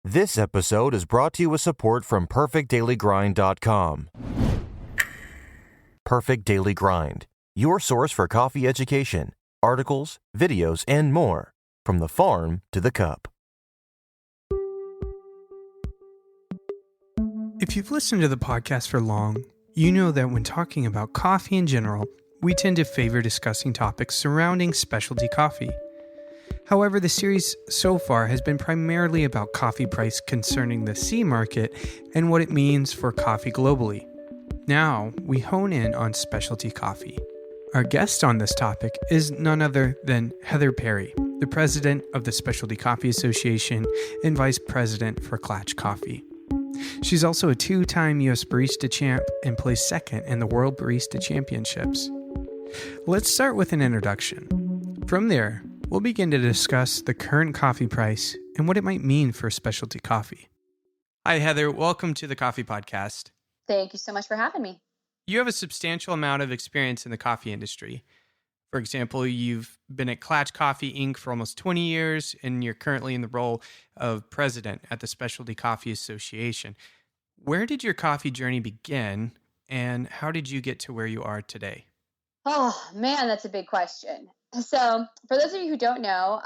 This episode is brought to you with support from PerfectDailyGrind.com. Perfect Daily Grind, your source for coffee education, articles, videos, and more, from the farm to the cup. If you've listened to the podcast for long, you know that when talking about coffee in general, we tend to favor discussing topics surrounding specialty coffee. However, the series so far has been primarily about coffee price concerning the C market and what it means for coffee globally. Now, we hone in on specialty coffee. Our guest on this topic is none other than Heather Perry, the president of the Specialty Coffee Association and vice president for Klatch Coffee. She's also a two-time U.S. Barista Champ and placed second in the World Barista Championships. Let's start with an introduction. From there, we'll begin to discuss the current coffee price and what it might mean for specialty coffee. Hi, Heather. Welcome to the Coffee Podcast. Thank you so much for having me. You have a substantial amount of experience in the coffee industry. For example, you've been at Klatch Coffee Inc. for almost 20 years, and you're currently in the role of president at the Specialty Coffee Association. Where did your coffee journey begin, and how did you get to where you are today? Oh, man, that's a big question. So for those of you who don't know,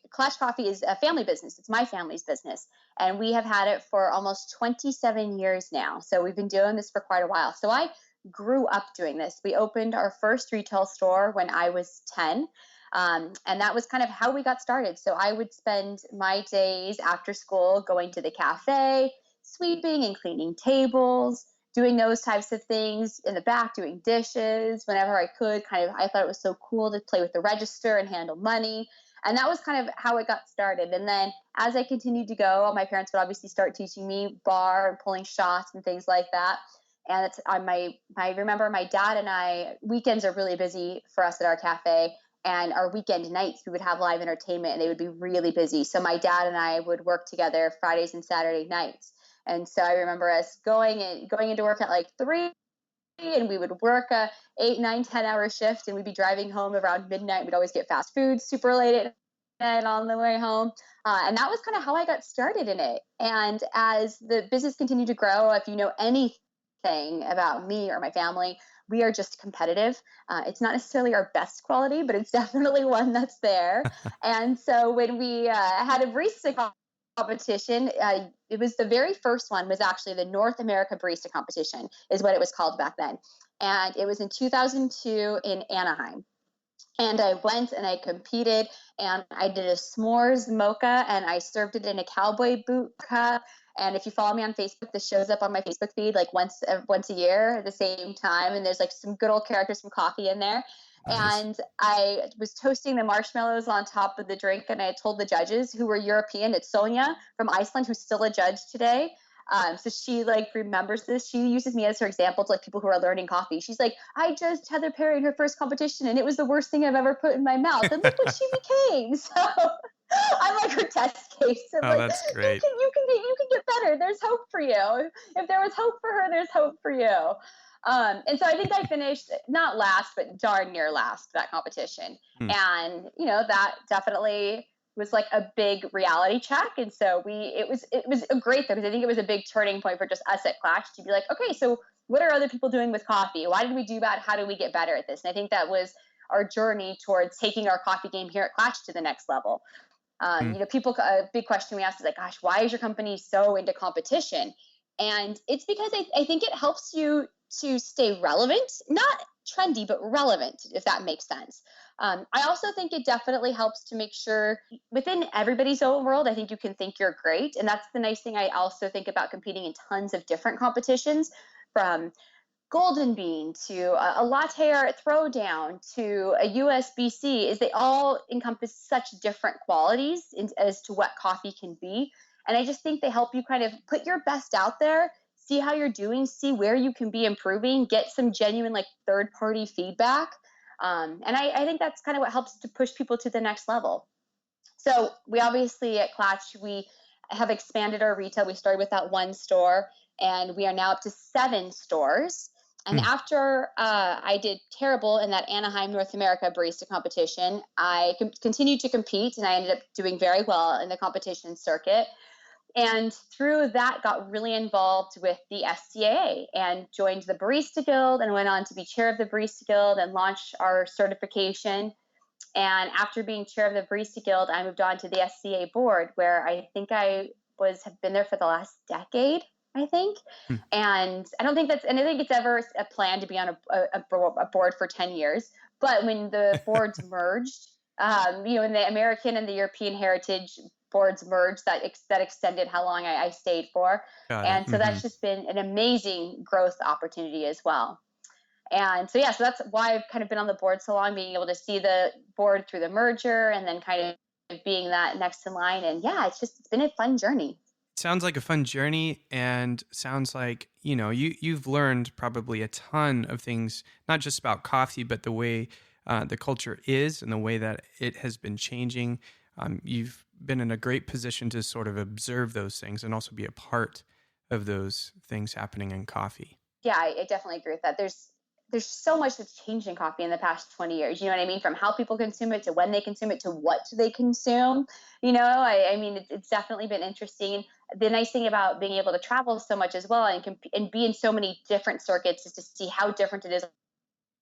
Klatch Coffee is a family business. It's my family's business. And we have had it for almost 27 years now. So we've been doing this for quite a while. So I grew up doing this. We opened our first retail store when I was 10. And that was kind of how we got started. So I would spend my days after school going to the cafe, sweeping and cleaning tables, doing those types of things in the back, doing dishes whenever I could. I thought it was so cool to play with the register and handle money. And that was kind of how it got started. And then as I continued to go, my parents would obviously start teaching me bar and pulling shots and things like that. And I remember my dad and I, weekends are really busy for us at our cafe. And our weekend nights, we would have live entertainment and they would be really busy. So my dad and I would work together Fridays and Saturday nights. And so I remember us going into work at like 3, and we would work a 8, 9, 10-hour shift, and we'd be driving home around midnight. We'd always get fast food super late at night on the way home. And that was kind of how I got started in it. And as the business continued to grow, if you know anything about me or my family, we are just competitive. It's not necessarily our best quality, but it's definitely one that's there. And so when we had a barista competition, it was the very first one, was actually the North America Barista Competition is what it was called back then. And it was in 2002 in Anaheim. And I went and I competed, and I did a s'mores mocha, and I served it in a cowboy boot cup. And if you follow me on Facebook, this shows up on my Facebook feed like once a year at the same time. And there's like some good old characters from coffee in there. Nice. And I was toasting the marshmallows on top of the drink, and I told the judges, who were European, it's Sonia from Iceland, who's still a judge today. So she remembers this. She uses me as her example to people who are learning coffee. She's like, I judged Heather Perry in her first competition, and it was the worst thing I've ever put in my mouth. And look what she became. So I'm like her test case. That's great. You can get better. There's hope for you. If there was hope for her, there's hope for you. And so I think I finished not last, but darn near last that competition. And, that definitely was like a big reality check. And so it was great though, because I think it was a big turning point for just us at Klatch to be like, okay, so what are other people doing with coffee? Why did we do that? How do we get better at this? And I think that was our journey towards taking our coffee game here at Klatch to the next level. People, a big question we ask is like, gosh, why is your company so into competition? And it's because I think it helps you to stay relevant, not trendy, but relevant, if that makes sense. I also think it definitely helps to make sure within everybody's own world, I think you can think you're great. And that's the nice thing I also think about competing in tons of different competitions, from Golden Bean to a latte art throwdown to a USBC, is they all encompass such different qualities as to what coffee can be. And I just think they help you kind of put your best out there, see how you're doing, see where you can be improving, get some genuine third-party feedback. And I think that's kind of what helps to push people to the next level. So we obviously at Klatch, we have expanded our retail. We started with that one store, and we are now up to 7 stores. And after I did terrible in that Anaheim North America Barista competition, I continued to compete, and I ended up doing very well in the competition circuit. And through that, got really involved with the SCAA and joined the Barista Guild and went on to be chair of the Barista Guild and launched our certification. And after being chair of the Barista Guild, I moved on to the SCA board, where I think have been there for the last decade, I think. Hmm. And I don't think and I think it's ever a plan to be on a board for 10 years. But when the boards merged, when the American and the European heritage boards merged, that extended how long I stayed for. Got And it. so that's just been an amazing growth opportunity as well. And so, so that's why I've kind of been on the board so long, being able to see the board through the merger and then kind of being that next in line. And yeah, it's been a fun journey. Sounds like a fun journey, and sounds like, you've learned probably a ton of things, not just about coffee, but the way the culture is and the way that it has been changing. You've been in a great position to sort of observe those things and also be a part of those things happening in coffee. Yeah, I definitely agree with that. There's so much that's changed in coffee in the past 20 years. You know what I mean? From how people consume it to when they consume it to what they consume. I mean, it's definitely been interesting. The nice thing about being able to travel so much as well and be in so many different circuits is to see how different it is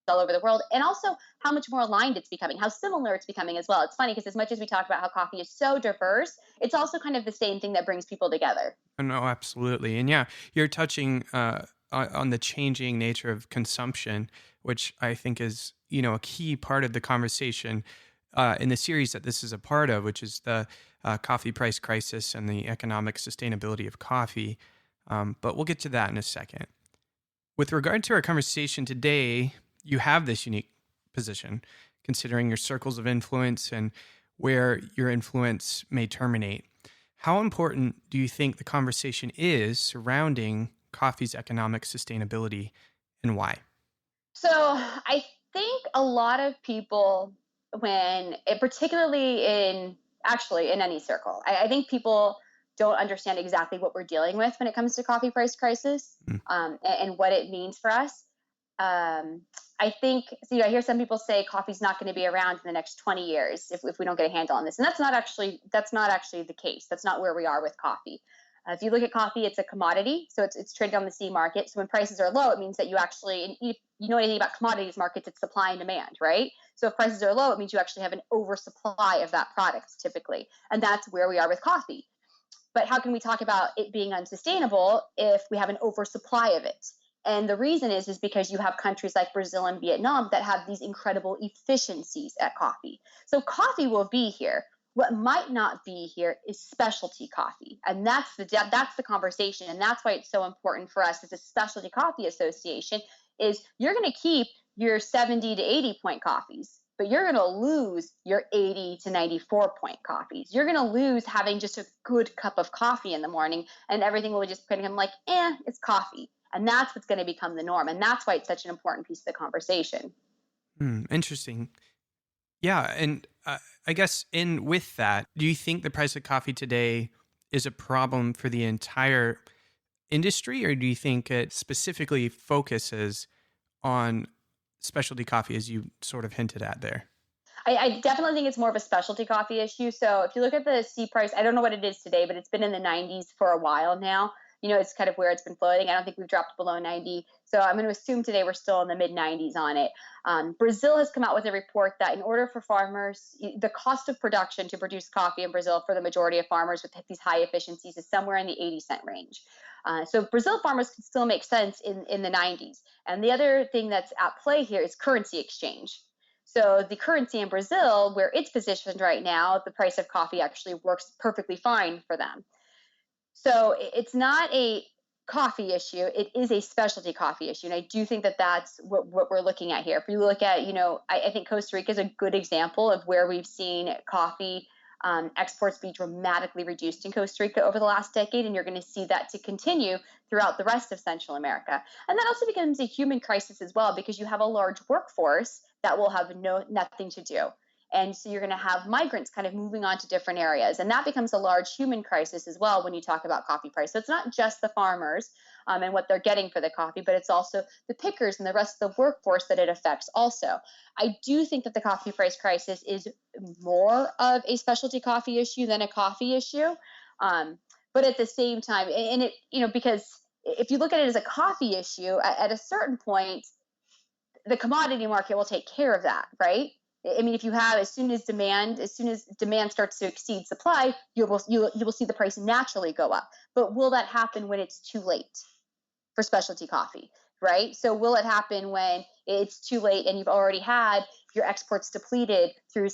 all over the world, and also how much more aligned it's becoming, how similar it's becoming as well. It's funny because as much as we talk about how coffee is so diverse, it's also kind of the same thing that brings people together. No, absolutely. And yeah, you're touching on the changing nature of consumption, which I think is, a key part of the conversation in the series that this is a part of, which is the coffee price crisis and the economic sustainability of coffee. But we'll get to that in a second. With regard to our conversation today, you have this unique position, considering your circles of influence and where your influence may terminate. How important do you think the conversation is surrounding coffee's economic sustainability, and why? So I think a lot of people, particularly in any circle, I think people don't understand exactly what we're dealing with when it comes to coffee price crisis, and what it means for us. I think, I hear some people say coffee's not going to be around in the next 20 years if we don't get a handle on this. And that's not actually the case. That's not where we are with coffee. If you look at coffee, it's a commodity, so it's traded on the C market. So when prices are low, it means that you actually, if you know anything about commodities markets, it's supply and demand, right? So if prices are low, it means you actually have an oversupply of that product typically. And that's where we are with coffee. But how can we talk about it being unsustainable if we have an oversupply of it? And the reason is because you have countries like Brazil and Vietnam that have these incredible efficiencies at coffee. So coffee will be here. What might not be here is specialty coffee. And that's the conversation. And that's why it's so important for us as a specialty coffee association is you're going to keep your 70 to 80 point coffees, but you're going to lose your 80 to 94 point coffees. You're going to lose having just a good cup of coffee in the morning, and everything will just become like, it's coffee. And that's what's going to become the norm. And that's why it's such an important piece of the conversation. Interesting. Yeah. And I guess with that, do you think the price of coffee today is a problem for the entire industry, or do you think it specifically focuses on specialty coffee, as you sort of hinted at there? I definitely think it's more of a specialty coffee issue. So if you look at the C price, I don't know what it is today, but it's been in the 90s for a while now. It's kind of where it's been floating. I don't think we've dropped below 90. So I'm going to assume today we're still in the mid 90s on it. Brazil has come out with a report that in order for farmers, the cost of production to produce coffee in Brazil for the majority of farmers with these high efficiencies is somewhere in the 80-cent range. So Brazil farmers can still make sense in the 90s. And the other thing that's at play here is currency exchange. So the currency in Brazil, where it's positioned right now, the price of coffee actually works perfectly fine for them. So it's not a coffee issue. It is a specialty coffee issue. And I do think that that's what we're looking at here. If you look at, I think Costa Rica is a good example of where we've seen coffee exports be dramatically reduced in Costa Rica over the last decade. And you're going to see that to continue throughout the rest of Central America. And that also becomes a human crisis as well, because you have a large workforce that will have nothing to do. And so you're going to have migrants kind of moving on to different areas. And that becomes a large human crisis as well when you talk about coffee price. So it's not just the farmers and what they're getting for the coffee, but it's also the pickers and the rest of the workforce that it affects also. I do think that the coffee price crisis is more of a specialty coffee issue than a coffee issue. But at the same time, and it, because if you look at it as a coffee issue, at a certain point, the commodity market will take care of that, right? I mean, if you have, as soon as demand starts to exceed supply, you will see the price naturally go up. But will that happen when it's too late for specialty coffee, right? So will it happen when it's too late and you've already had your exports depleted through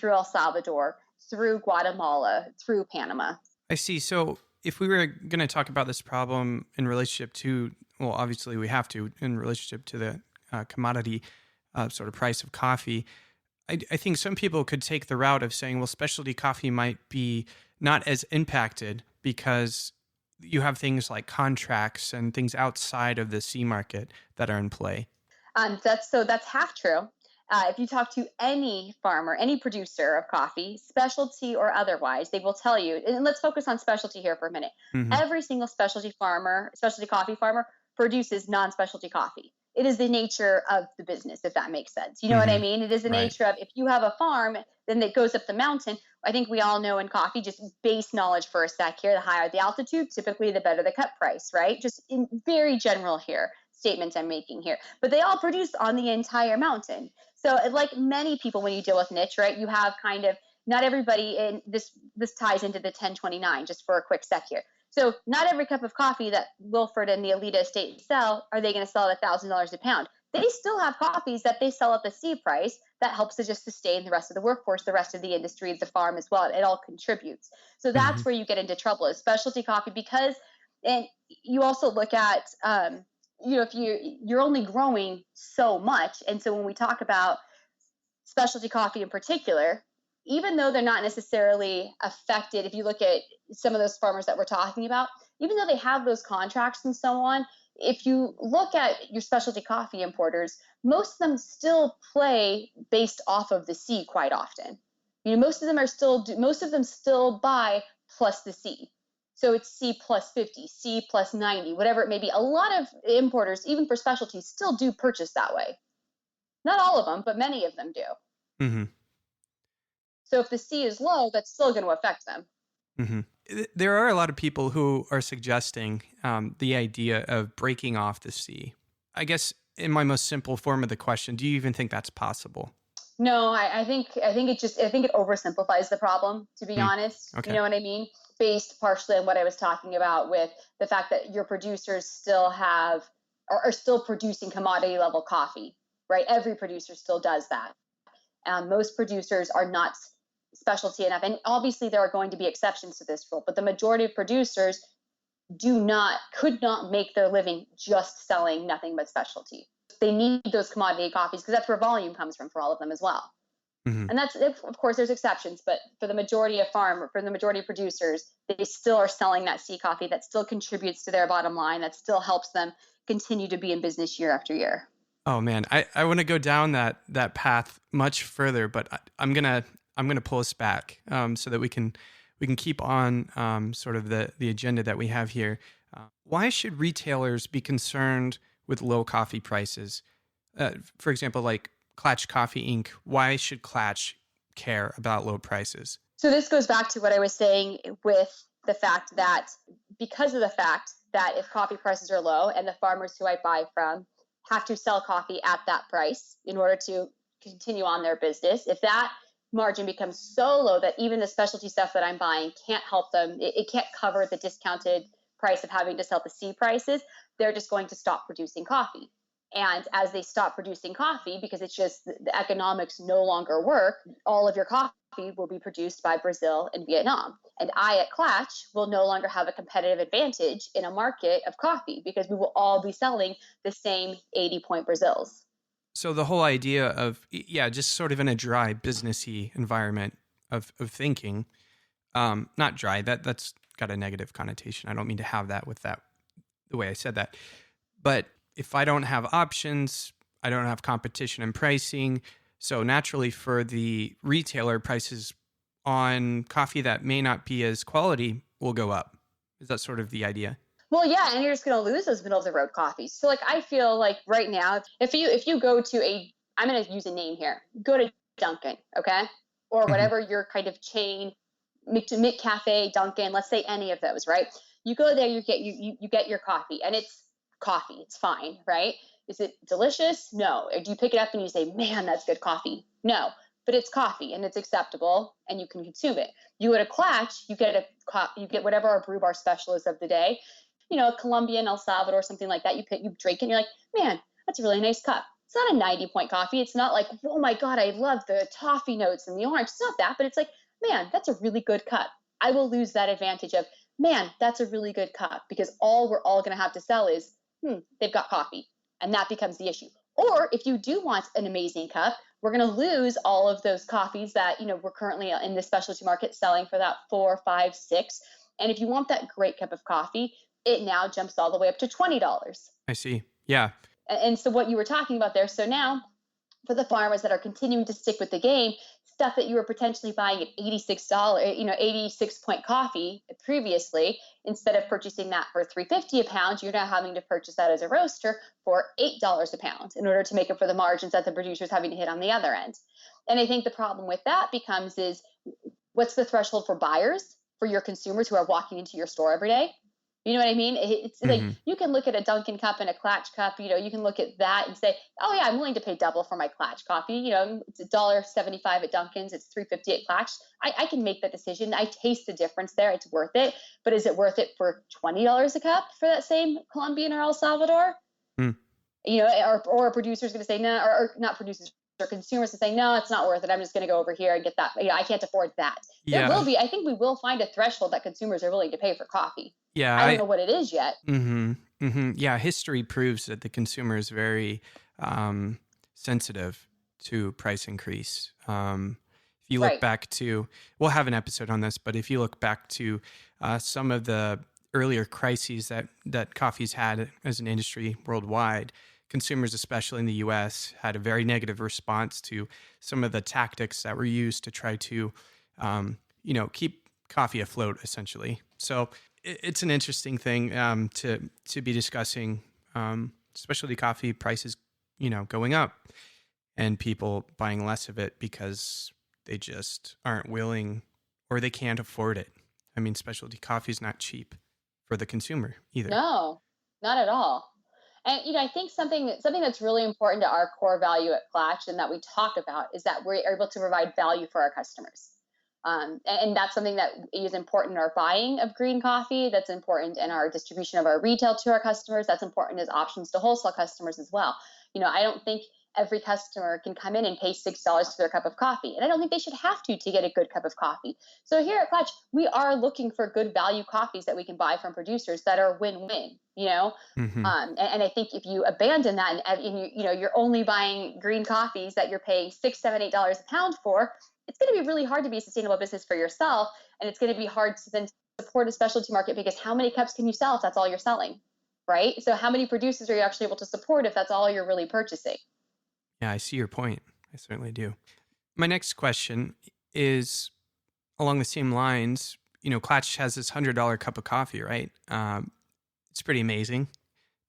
El Salvador, through Guatemala, through Panama? I see. So if we were going to talk about this problem in relationship to, well, obviously we have to, in relationship to the commodity sort of price of coffee, I think some people could take the route of saying, well, specialty coffee might be not as impacted because you have things like contracts and things outside of the C market that are in play. That's half true. If you talk to any farmer, any producer of coffee, specialty or otherwise, they will tell you, and let's focus on specialty here for a minute. Mm-hmm. Every single specialty coffee farmer produces non-specialty coffee. It is the nature of the business, if that makes sense. You know what I mean? It is the nature of, if you have a farm, then it goes up the mountain. I think we all know in coffee, just base knowledge for a sec here, the higher the altitude, typically the better the cut price, right? Just in very general here, statements I'm making here. But they all produce on the entire mountain. So like many people, when you deal with niche, right, you have kind of, not everybody, and this ties into the 1029, just for a quick sec here. So not every cup of coffee that Wilford and the Alita estate sell are they going to sell at $1,000 a pound. They still have coffees that they sell at the C price that helps to just sustain the rest of the workforce, the rest of the industry, the farm as well. It all contributes. So that's where you get into trouble is specialty coffee, because, and you also look at, if you're only growing so much. And so when we talk about specialty coffee in particular, even though they're not necessarily affected, if you look at some of those farmers that we're talking about, even though they have those contracts and so on, if you look at your specialty coffee importers, most of them still play based off of the C quite often. Most of them still buy plus the C. So it's C plus 50, C plus 90, whatever it may be. A lot of importers, even for specialties, still do purchase that way. Not all of them, but many of them do. Mm-hmm. So if the C is low, that's still going to affect them. Mm-hmm. There are a lot of people who are suggesting the idea of breaking off the C. I guess in my most simple form of the question, do you even think that's possible? No, I think it oversimplifies the problem, to be honest. Okay. You know what I mean? Based partially on what I was talking about with the fact that your producers still are still producing commodity level coffee, right? Every producer still does that. Most producers are not specialty enough. And obviously there are going to be exceptions to this rule, but the majority of producers could not make their living just selling nothing but specialty. They need those commodity coffees because that's where volume comes from for all of them as well. Mm-hmm. And that's, of course, there's exceptions, but for the majority of producers, they still are selling that C coffee that still contributes to their bottom line, that still helps them continue to be in business year after year. Oh man, I want to go down that path much further, but I'm gonna pull us back so that we can keep on sort of the agenda that we have here. Why should retailers be concerned with low coffee prices? For example, like Klatch Coffee Inc. Why should Klatch care about low prices? So this goes back to what I was saying with the fact that because of the fact that if coffee prices are low and the farmers who I buy from have to sell coffee at that price in order to continue on their business, if that margin becomes so low that even the specialty stuff that I'm buying can't help them, it can't cover the discounted price of having to sell the C prices, they're just going to stop producing coffee. And as they stop producing coffee, because it's just the economics no longer work, all of your coffee will be produced by Brazil and Vietnam. And I at Klatch will no longer have a competitive advantage in a market of coffee because we will all be selling the same 80-point Brazils. So the whole idea of, just sort of in a dry businessy environment of thinking, not dry, that's got a negative connotation. I don't mean to have that with that, the way I said that. But if I don't have options, I don't have competition and pricing. So naturally for the retailer, prices on coffee that may not be as quality will go up. Is that sort of the idea? Well, yeah, and you're just going to lose those middle of the road coffees. So like, I feel like right now, if you go to I'm going to use a name here, go to Dunkin', okay? Or whatever your kind of chain Mick Cafe, Dunkin', let's say any of those, right? You go there, you get your coffee, and it's coffee. It's fine, right? Is it delicious? No. Or do you pick it up and you say, man, that's good coffee? No. But it's coffee and it's acceptable and you can consume it. You go to Klatch, you get whatever our brew bar special is of the day, a Colombian, El Salvador, something like that. You drink it and you're like, man, that's a really nice cup. It's not a 90-point coffee. It's not like, oh my God, I love the toffee notes and the orange. It's not that, but it's like, man, that's a really good cup. I will lose that advantage of, man, that's a really good cup, because all we're all going to have to sell is, they've got coffee. And that becomes the issue. Or if you do want an amazing cup, we're going to lose all of those coffees that, we're currently in the specialty market selling for that 4, 5, 6. And if you want that great cup of coffee, it now jumps all the way up to $20. I see. Yeah. And so what you were talking about there, so now for the farmers that are continuing to stick with the game, stuff that you were potentially buying at $86, 86-point coffee previously, instead of purchasing that for $3.50 a pound, you're now having to purchase that as a roaster for $8 a pound in order to make up for the margins that the producer's having to hit on the other end. And I think the problem with that becomes is, what's the threshold for buyers, for your consumers who are walking into your store every day? You know what I mean? It's like, you can look at a Dunkin' cup and a Klatch cup, you can look at that and say, oh yeah, I'm willing to pay double for my Klatch coffee. It's $1.75 at Dunkin's, it's $3.50 at Klatch. I can make that decision. I taste the difference there. It's worth it. But is it worth it for $20 a cup for that same Colombian or El Salvador? Or a producer's going to say, no, or not producers, or consumers to say, no, it's not worth it. I'm just going to go over here and get that. I can't afford that. Yeah. There will be, I think we will find a threshold that consumers are willing to pay for coffee. Yeah. I don't know what it is yet. Yeah. History proves that the consumer is very sensitive to price increase. If you look back to, we'll have an episode on this, but if you look back to some of the earlier crises that coffee's had as an industry worldwide, consumers, especially in the U.S., had a very negative response to some of the tactics that were used to try to, keep coffee afloat, essentially. So it's an interesting thing to be discussing. Specialty coffee prices, going up, and people buying less of it because they just aren't willing, or they can't afford it. I mean, specialty coffee is not cheap for the consumer either. No, not at all. And I think something that's really important to our core value at Klatch and that we talk about is that we're able to provide value for our customers. And that's something that is important in our buying of green coffee. That's important in our distribution of our retail to our customers. That's important as options to wholesale customers as well. I don't think every customer can come in and pay $6 for their cup of coffee. And I don't think they should have to get a good cup of coffee. So here at Klatch, we are looking for good value coffees that we can buy from producers that are win-win, And I think if you abandon that and you're only buying green coffees that you're paying $6, $7, $8 a pound for, it's going to be really hard to be a sustainable business for yourself. And it's going to be hard to then support a specialty market, because how many cups can you sell if that's all you're selling, right? So how many producers are you actually able to support if that's all you're really purchasing? Yeah, I see your point. I certainly do. My next question is along the same lines. Klatch has this $100 cup of coffee, right? It's pretty amazing,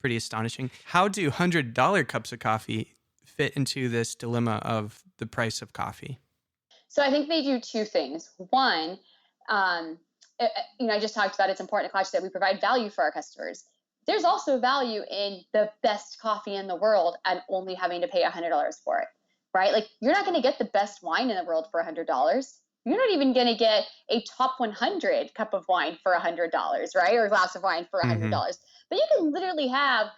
pretty astonishing. How do $100 cups of coffee fit into this dilemma of the price of coffee? So I think they do two things. One, I just talked about, it's important to Klatch that we provide value for our customers. There's also value in the best coffee in the world and only having to pay $100 for it, right? Like, you're not going to get the best wine in the world for $100. You're not even going to get a top 100 cup of wine for $100, right? Or a glass of wine for $100. But you can literally have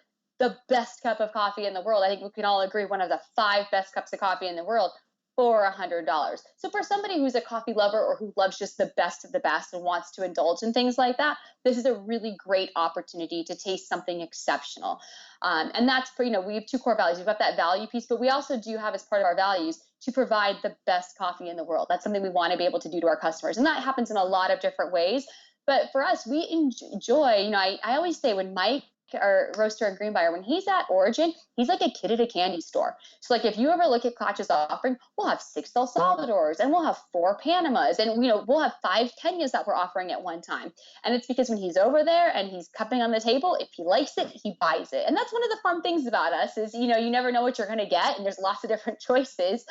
the best cup of coffee in the world. I think we can all agree one of the 5 best cups of coffee in the world for $100. So for somebody who's a coffee lover or who loves just the best of the best and wants to indulge in things like that, this is a really great opportunity to taste something exceptional. And that's, we have 2 core values. We've got that value piece, but we also do have as part of our values to provide the best coffee in the world. That's something we want to be able to do to our customers. And that happens in a lot of different ways. But for us, we enjoy, I always say when Mike, our roaster and green buyer, when he's at Origin, he's like a kid at a candy store. So like, if you ever look at Klatch's offering, we'll have 6 El Salvadors and we'll have 4 Panamas and we'll have 5 Kenyas that we're offering at one time. And it's because when he's over there and he's cupping on the table, if he likes it, he buys it. And that's one of the fun things about us is, you never know what you're going to get, and there's lots of different choices.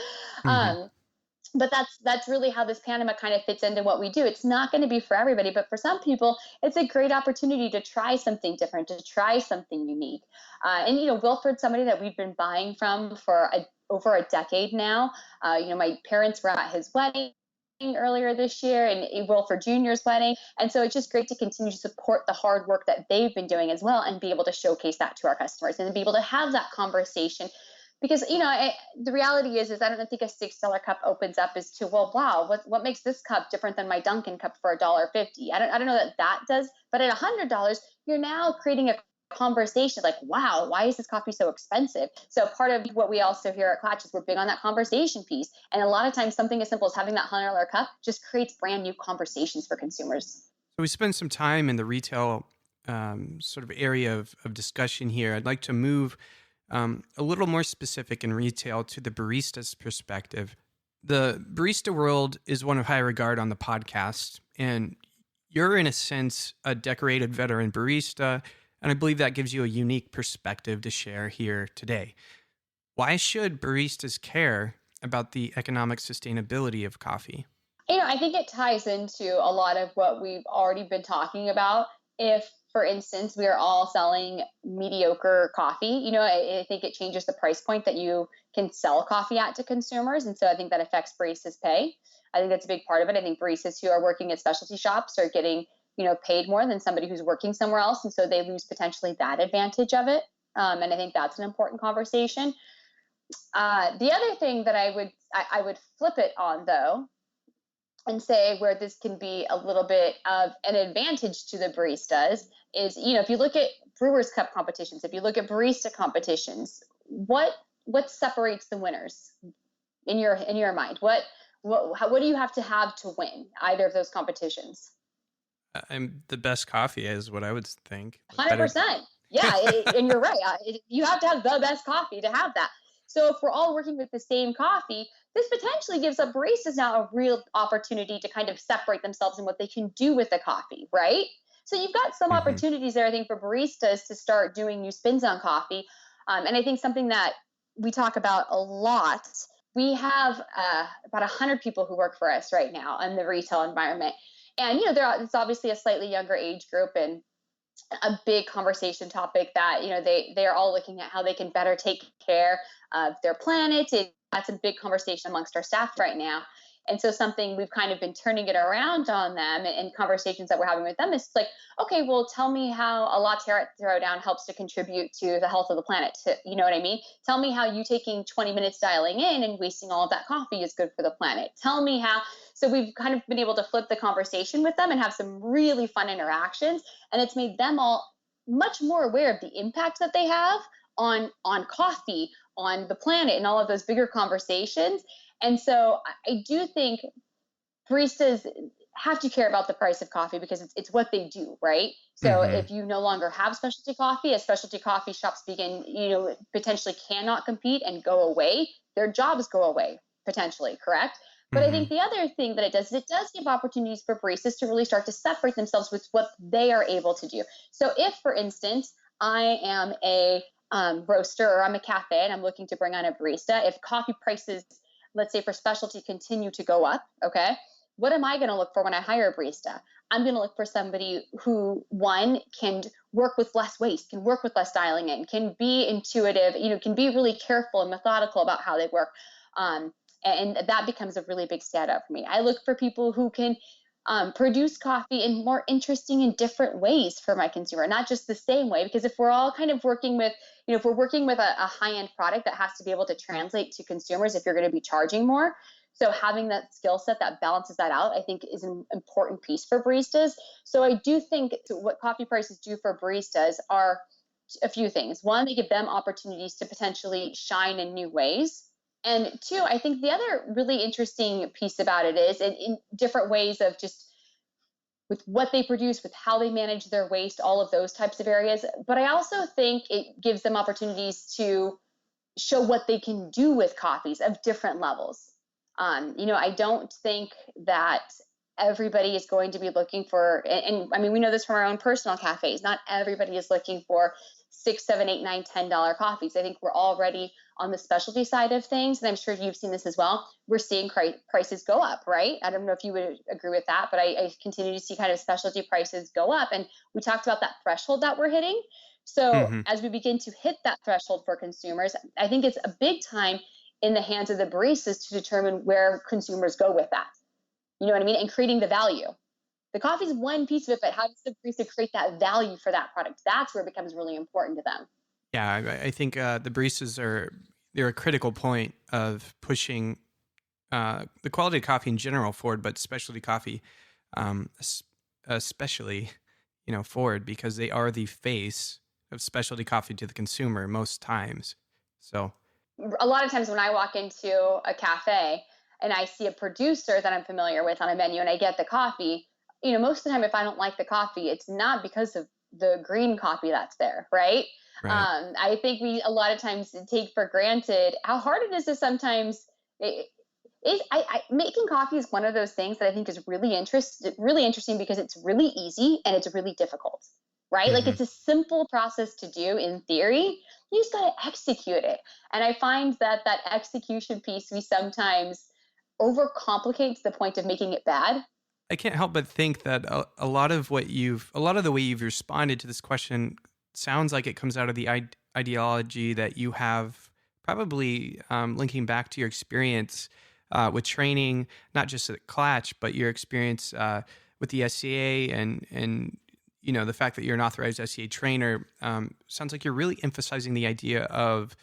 But that's really how this pandemic kind of fits into what we do. It's not going to be for everybody, but for some people, it's a great opportunity to try something different, to try something unique. And Wilford's somebody that we've been buying from for over a decade now. My parents were at his wedding earlier this year, and Wilford Jr.'s wedding. And so it's just great to continue to support the hard work that they've been doing as well, and be able to showcase that to our customers and be able to have that conversation. Because the reality is I don't think a $6 cup opens up as to, well, wow, what makes this cup different than my Dunkin' cup for $1.50? I don't know that does, but at $100, you're now creating a conversation like, wow, why is this coffee so expensive? So part of what we also hear at Clutch is we're big on that conversation piece, and a lot of times something as simple as having that $100 cup just creates brand new conversations for consumers. So we spent some time in the retail sort of area of discussion here. I'd like to move a little more specific in retail to the barista's perspective. The barista world is one of high regard on the podcast, and you're in a sense a decorated veteran barista, and I believe that gives you a unique perspective to share here today. Why should baristas care about the economic sustainability of coffee? I think it ties into a lot of what we've already been talking about. If, for instance, we are all selling mediocre coffee, I think it changes the price point that you can sell coffee at to consumers. And so I think that affects baristas' pay. I think that's a big part of it. I think baristas who are working at specialty shops are getting, paid more than somebody who's working somewhere else. And so they lose potentially that advantage of it. And I think that's an important conversation. The other thing that I would flip it on, though, and say where this can be a little bit of an advantage to the baristas is, if you look at Brewers Cup competitions, if you look at barista competitions, what separates the winners in your mind? What do you have to win either of those competitions? I'm the best coffee is what I would think. 100%. Yeah, and you're right. You have to have the best coffee to have that. So if we're all working with the same coffee, this potentially gives up baristas now a real opportunity to kind of separate themselves in what they can do with the coffee, right? So you've got some opportunities there, I think, for baristas to start doing new spins on coffee. And I think something that we talk about a lot, we have about 100 people who work for us right now in the retail environment. And, it's obviously a slightly younger age group, and a big conversation topic that they are all looking at how they can better take care of their planet. That's a big conversation amongst our staff right now. And so something we've kind of been turning it around on them, and conversations that we're having with them is like, okay, well, tell me how a latte throwdown helps to contribute to the health of the planet. You know what I mean? Tell me how you taking 20 minutes dialing in and wasting all of that coffee is good for the planet. Tell me how. So we've kind of been able to flip the conversation with them and have some really fun interactions. And it's made them all much more aware of the impact that they have on coffee, on the planet, and all of those bigger conversations. And so I do think baristas have to care about the price of coffee because it's what they do, right? So if you no longer have specialty coffee, as specialty coffee shops begin, potentially cannot compete and go away, their jobs go away, potentially, correct? But I think the other thing that it does give opportunities for baristas to really start to separate themselves with what they are able to do. So if, for instance, I am a roaster, or I'm a cafe and I'm looking to bring on a barista, if coffee prices, let's say for specialty, continue to go up, okay, what am I going to look for when I hire a barista? I'm going to look for somebody who, one, can work with less waste, can work with less dialing in, can be intuitive, can be really careful and methodical about how they work. And that becomes a really big standout for me. I look for people who can produce coffee in more interesting and different ways for my consumer, not just the same way. Because if we're all kind of working with, if we're working with a high-end product that has to be able to translate to consumers if you're going to be charging more. So having that skill set that balances that out, I think, is an important piece for baristas. So I do think what coffee prices do for baristas are a few things. One, they give them opportunities to potentially shine in new ways. And two, I think the other really interesting piece about it is in different ways of just with what they produce, with how they manage their waste, all of those types of areas. But I also think it gives them opportunities to show what they can do with coffees of different levels. I don't think that everybody is going to be looking for, and I mean, we know this from our own personal cafes, not everybody is looking for $6, $7, $8, $9, $10 coffees. I think we're already on the specialty side of things, and I'm sure you've seen this as well. We're seeing prices go up, right? I don't know if you would agree with that, but I continue to see kind of specialty prices go up. And we talked about that threshold that we're hitting. So Mm-hmm. as we begin to hit that threshold for consumers, I think it's a big time in the hands of the baristas to determine where consumers go with that. You know what I mean? And creating the value. The coffee is one piece of it, but how does the barista create that value for that product? That's where it becomes really important to them. Yeah, I think the baristas they're a critical point of pushing the quality of coffee in general forward, but specialty coffee especially, forward, because they are the face of specialty coffee to the consumer most times. So a lot of times when I walk into a cafe and I see a producer that I'm familiar with on a menu and I get the coffee, most of the time, if I don't like the coffee, it's not because of the green coffee that's there, right? right. I think we a lot of times take for granted how hard it is to sometimes. Making coffee is one of those things that I think is really interesting because it's really easy and it's really difficult, right? Like Mm-hmm. it's a simple process to do in theory. You just got to execute it. And I find that execution piece we sometimes overcomplicate to the point of making it bad. I can't help but think that a lot of the way you've responded to this question sounds like it comes out of the ideology that you have, probably linking back to your experience with training, not just at Klatch, but your experience with the SCA and the fact that you're an authorized SCA trainer. Sounds like you're really emphasizing the idea of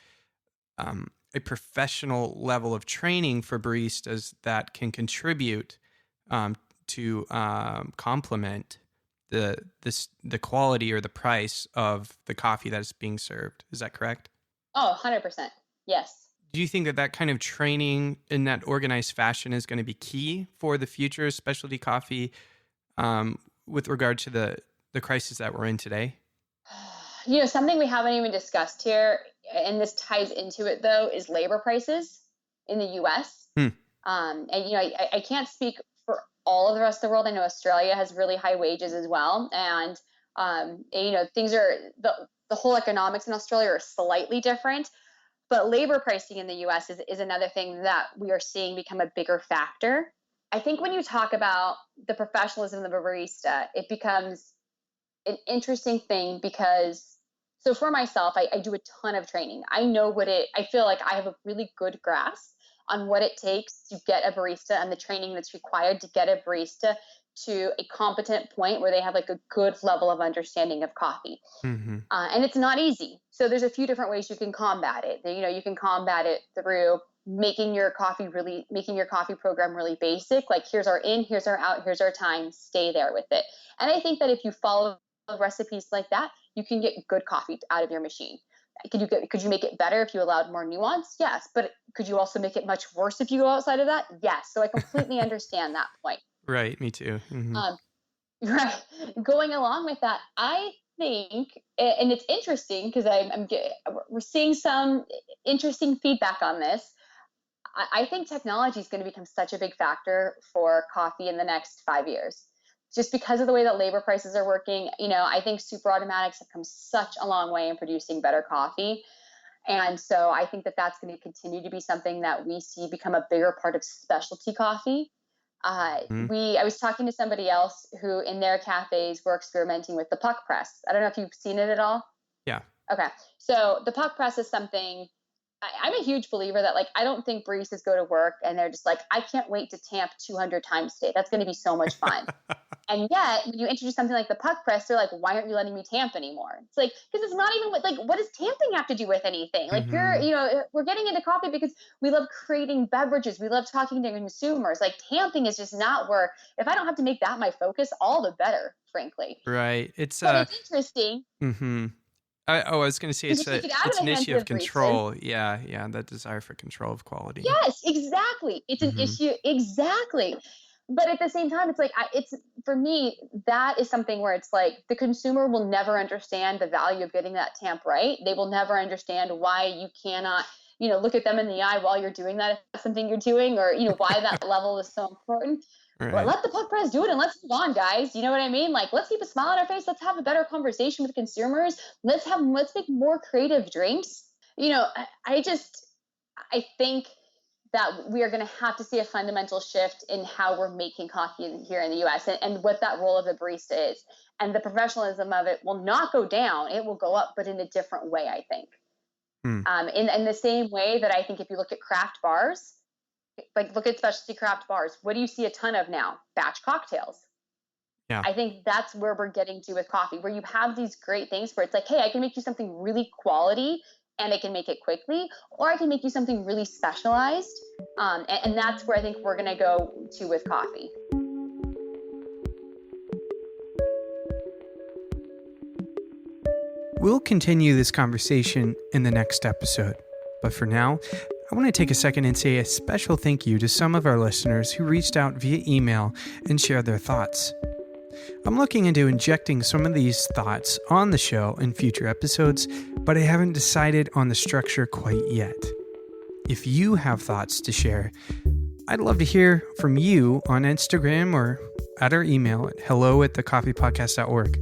a professional level of training for baristas that can contribute to complement the quality or the price of the coffee that is being served. Is that correct? Oh, 100%. Yes. Do you think that kind of training in that organized fashion is going to be key for the future of specialty coffee with regard to the crisis that we're in today? Something we haven't even discussed here, and this ties into it though, is labor prices in the U.S. And I can't speak for all of the rest of the world. I know Australia has really high wages as well, and things are the whole economics in Australia are slightly different. But labor pricing in the U.S. is another thing that we are seeing become a bigger factor. I think when you talk about the professionalism of a barista, it becomes an interesting thing because, so for myself, I do a ton of training. I feel like I have a really good grasp on what it takes to get a barista and the training that's required to get a barista to a competent point where they have like a good level of understanding of coffee. Mm-hmm. And it's not easy. So there's a few different ways you can combat it. You can combat it through making your coffee program really basic. Like here's our in, here's our out, here's our time, stay there with it. And I think that if you follow recipes like that, you can get good coffee out of your machine. Could you make it better if you allowed more nuance? Yes. But could you also make it much worse if you go outside of that? Yes. So I completely understand that point. Right. Me too. Mm-hmm. Right. Going along with that, I think, and it's interesting because we're seeing some interesting feedback on this. I think technology is going to become such a big factor for coffee in the next 5 years. Just because of the way that labor prices are working, I think super automatics have come such a long way in producing better coffee. And so I think that that's going to continue to be something that we see become a bigger part of specialty coffee. I was talking to somebody else who in their cafes were experimenting with the puck press. I don't know if you've seen it at all. Yeah. Okay. So the puck press is something I'm a huge believer that I don't think baristas go to work and they're just like, I can't wait to tamp 200 times today. That's going to be so much fun. And yet when you introduce something like the puck press, they're like, why aren't you letting me tamp anymore? It's like, because it's not even what does tamping have to do with anything? Like we're getting into coffee because we love creating beverages. We love talking to consumers. Like tamping is just not where, if I don't have to make that my focus, all the better, frankly. Right. But it's interesting. Mm-hmm. I was going to say it's an issue of control. Yeah, that desire for control of quality. Yes, exactly. It's an issue. Exactly. But at the same time, it's like, it's for me, that is something where it's like the consumer will never understand the value of getting that tamp right. They will never understand why you cannot, look at them in the eye while you're doing that, if that's something you're doing, or, why that level is so important. Right. Let the puck press do it and let's move on, guys. You know what I mean? Like, let's keep a smile on our face. Let's have a better conversation with consumers. Let's make more creative drinks. I think that we are going to have to see a fundamental shift in how we're making coffee here in the US and what that role of the barista is. And the professionalism of it will not go down. It will go up, but in a different way, I think. In the same way that I think if you look at craft bars, like look at specialty craft bars, what do you see a ton of now? Batch cocktails. Yeah. I think that's where we're getting to with coffee, where you have these great things where it's like, hey, I can make you something really quality and I can make it quickly, or I can make you something really specialized. And that's where I think we're going to go to with coffee. We'll continue this conversation in the next episode. But for now, I want to take a second and say a special thank you to some of our listeners who reached out via email and shared their thoughts. I'm looking into injecting some of these thoughts on the show in future episodes, but I haven't decided on the structure quite yet. If you have thoughts to share, I'd love to hear from you on Instagram or at our email at hello@thecoffeepodcast.org.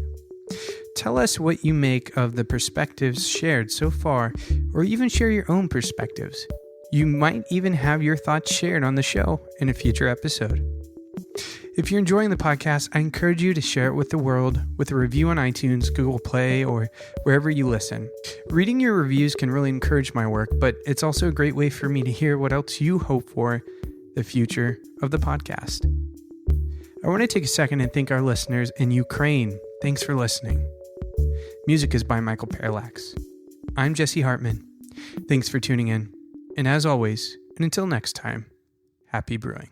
Tell us what you make of the perspectives shared so far, or even share your own perspectives. You might even have your thoughts shared on the show in a future episode. If you're enjoying the podcast, I encourage you to share it with the world with a review on iTunes, Google Play, or wherever you listen. Reading your reviews can really encourage my work, but it's also a great way for me to hear what else you hope for the future of the podcast. I want to take a second and thank our listeners in Ukraine. Thanks for listening. Music is by Michael Parallax. I'm Jesse Hartman. Thanks for tuning in. And as always, and until next time, happy brewing.